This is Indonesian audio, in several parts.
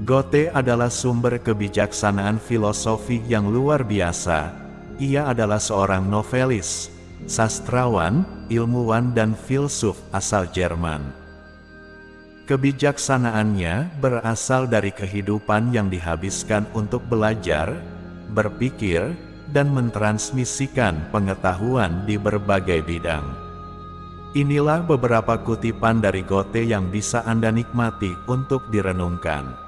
Goethe adalah sumber kebijaksanaan filosofi yang luar biasa. Ia adalah seorang novelis, sastrawan, ilmuwan dan filsuf asal Jerman. Kebijaksanaannya berasal dari kehidupan yang dihabiskan untuk belajar, berpikir, dan mentransmisikan pengetahuan di berbagai bidang. Inilah beberapa kutipan dari Goethe yang bisa Anda nikmati untuk direnungkan.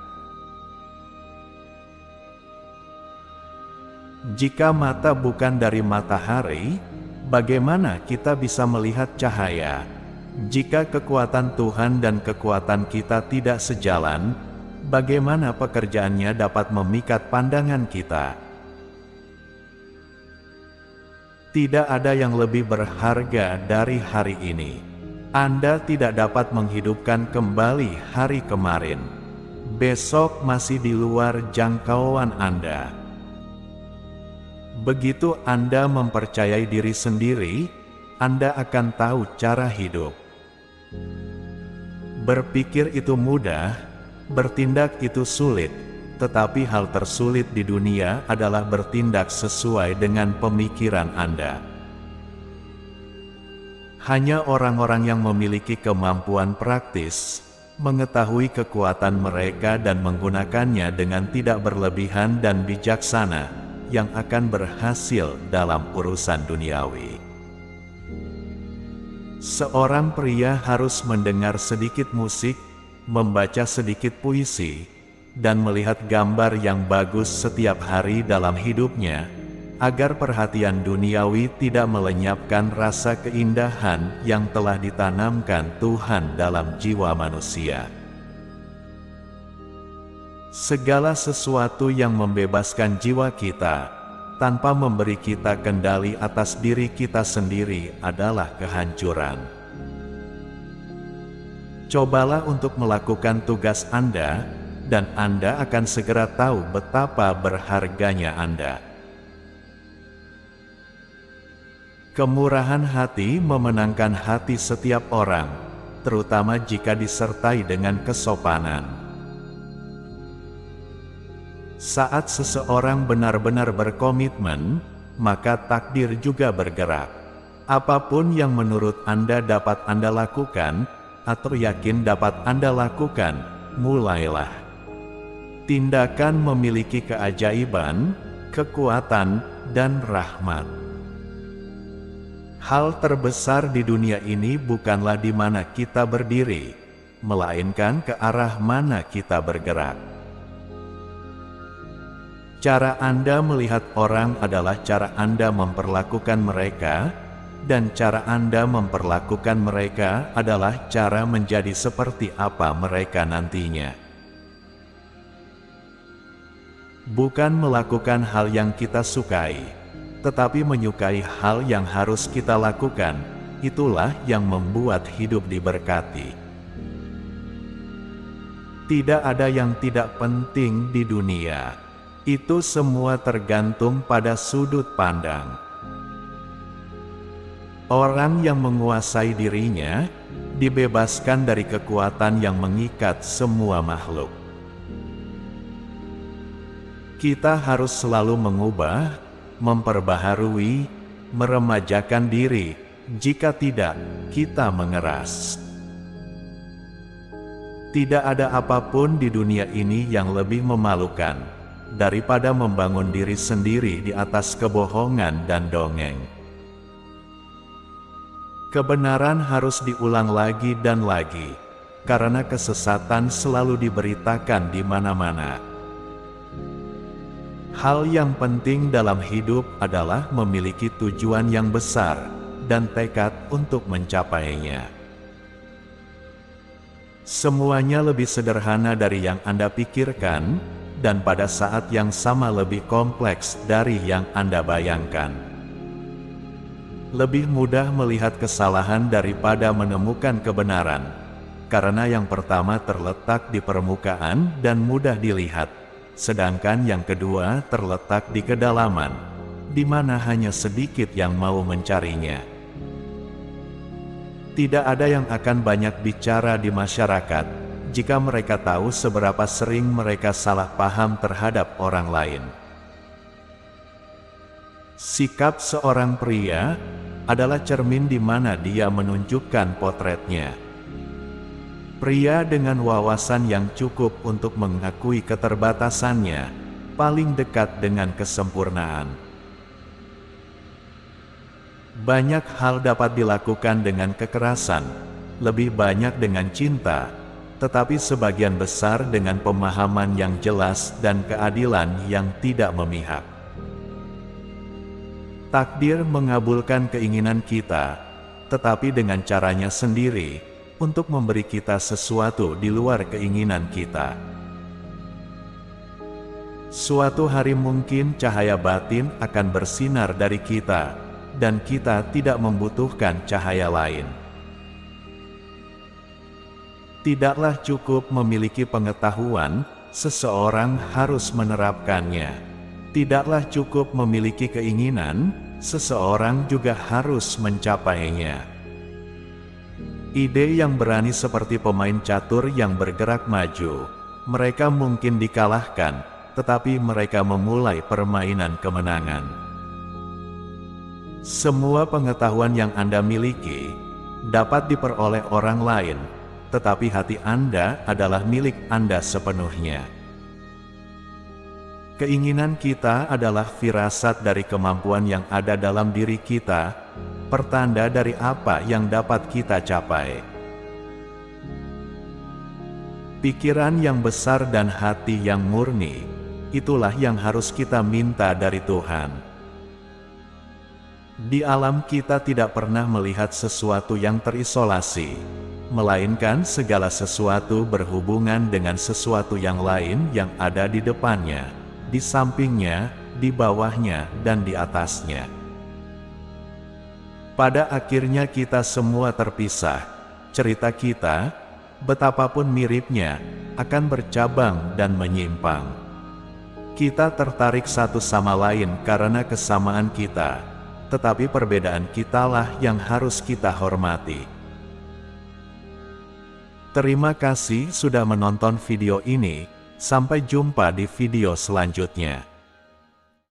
Jika mata bukan dari matahari, bagaimana kita bisa melihat cahaya? Jika kekuatan Tuhan dan kekuatan kita tidak sejalan, bagaimana pekerjaannya dapat memikat pandangan kita? Tidak ada yang lebih berharga dari hari ini. Anda tidak dapat menghidupkan kembali hari kemarin. Besok masih di luar jangkauan Anda. Begitu Anda mempercayai diri sendiri, Anda akan tahu cara hidup. Berpikir itu mudah, bertindak itu sulit, tetapi hal tersulit di dunia adalah bertindak sesuai dengan pemikiran Anda. Hanya orang-orang yang memiliki kemampuan praktis, mengetahui kekuatan mereka dan menggunakannya dengan tidak berlebihan dan bijaksana, yang akan berhasil dalam urusan duniawi. Seorang pria harus mendengar sedikit musik, membaca sedikit puisi, dan melihat gambar yang bagus setiap hari dalam hidupnya, agar perhatian duniawi tidak melenyapkan rasa keindahan yang telah ditanamkan Tuhan dalam jiwa manusia. Segala sesuatu yang membebaskan jiwa kita, tanpa memberi kita kendali atas diri kita sendiri adalah kehancuran. Cobalah untuk melakukan tugas Anda, dan Anda akan segera tahu betapa berharganya Anda. Kemurahan hati memenangkan hati setiap orang, terutama jika disertai dengan kesopanan. Saat seseorang benar-benar berkomitmen, maka takdir juga bergerak. Apapun yang menurut Anda dapat Anda lakukan, atau yakin dapat Anda lakukan, mulailah. Tindakan memiliki keajaiban, kekuatan, dan rahmat. Hal terbesar di dunia ini bukanlah di mana kita berdiri, melainkan ke arah mana kita bergerak. Cara Anda melihat orang adalah cara Anda memperlakukan mereka, dan cara Anda memperlakukan mereka adalah cara menjadi seperti apa mereka nantinya. Bukan melakukan hal yang kita sukai, tetapi menyukai hal yang harus kita lakukan, itulah yang membuat hidup diberkati. Tidak ada yang tidak penting di dunia. Itu semua tergantung pada sudut pandang. Orang yang menguasai dirinya, dibebaskan dari kekuatan yang mengikat semua makhluk. Kita harus selalu mengubah, memperbaharui, meremajakan diri. Jika tidak, kita mengeras. Tidak ada apapun di dunia ini yang lebih memalukan daripada membangun diri sendiri di atas kebohongan dan dongeng. Kebenaran harus diulang lagi dan lagi, karena kesesatan selalu diberitakan di mana-mana. Hal yang penting dalam hidup adalah memiliki tujuan yang besar dan tekad untuk mencapainya. Semuanya lebih sederhana dari yang Anda pikirkan, dan pada saat yang sama lebih kompleks dari yang Anda bayangkan. Lebih mudah melihat kesalahan daripada menemukan kebenaran, karena yang pertama terletak di permukaan dan mudah dilihat, sedangkan yang kedua terletak di kedalaman, di mana hanya sedikit yang mau mencarinya. Tidak ada yang akan banyak bicara di masyarakat jika mereka tahu seberapa sering mereka salah paham terhadap orang lain. Sikap seorang pria adalah cermin di mana dia menunjukkan potretnya. Pria dengan wawasan yang cukup untuk mengakui keterbatasannya, paling dekat dengan kesempurnaan. Banyak hal dapat dilakukan dengan kekerasan, lebih banyak dengan cinta, tetapi sebagian besar dengan pemahaman yang jelas dan keadilan yang tidak memihak. Takdir mengabulkan keinginan kita, tetapi dengan caranya sendiri, untuk memberi kita sesuatu di luar keinginan kita. Suatu hari mungkin cahaya batin akan bersinar dari kita, dan kita tidak membutuhkan cahaya lain. Tidaklah cukup memiliki pengetahuan, seseorang harus menerapkannya. Tidaklah cukup memiliki keinginan, seseorang juga harus mencapainya. Ide yang berani seperti pemain catur yang bergerak maju, mereka mungkin dikalahkan, tetapi mereka memulai permainan kemenangan. Semua pengetahuan yang Anda miliki dapat diperoleh orang lain, tetapi hati Anda adalah milik Anda sepenuhnya. Keinginan kita adalah firasat dari kemampuan yang ada dalam diri kita, pertanda dari apa yang dapat kita capai. Pikiran yang besar dan hati yang murni, itulah yang harus kita minta dari Tuhan. Di alam kita tidak pernah melihat sesuatu yang terisolasi, melainkan segala sesuatu berhubungan dengan sesuatu yang lain yang ada di depannya, di sampingnya, di bawahnya, dan di atasnya. Pada akhirnya kita semua terpisah. Cerita kita, betapapun miripnya, akan bercabang dan menyimpang. Kita tertarik satu sama lain karena kesamaan kita, tetapi perbedaan kitalah yang harus kita hormati. Terima kasih sudah menonton video ini. Sampai jumpa di video selanjutnya.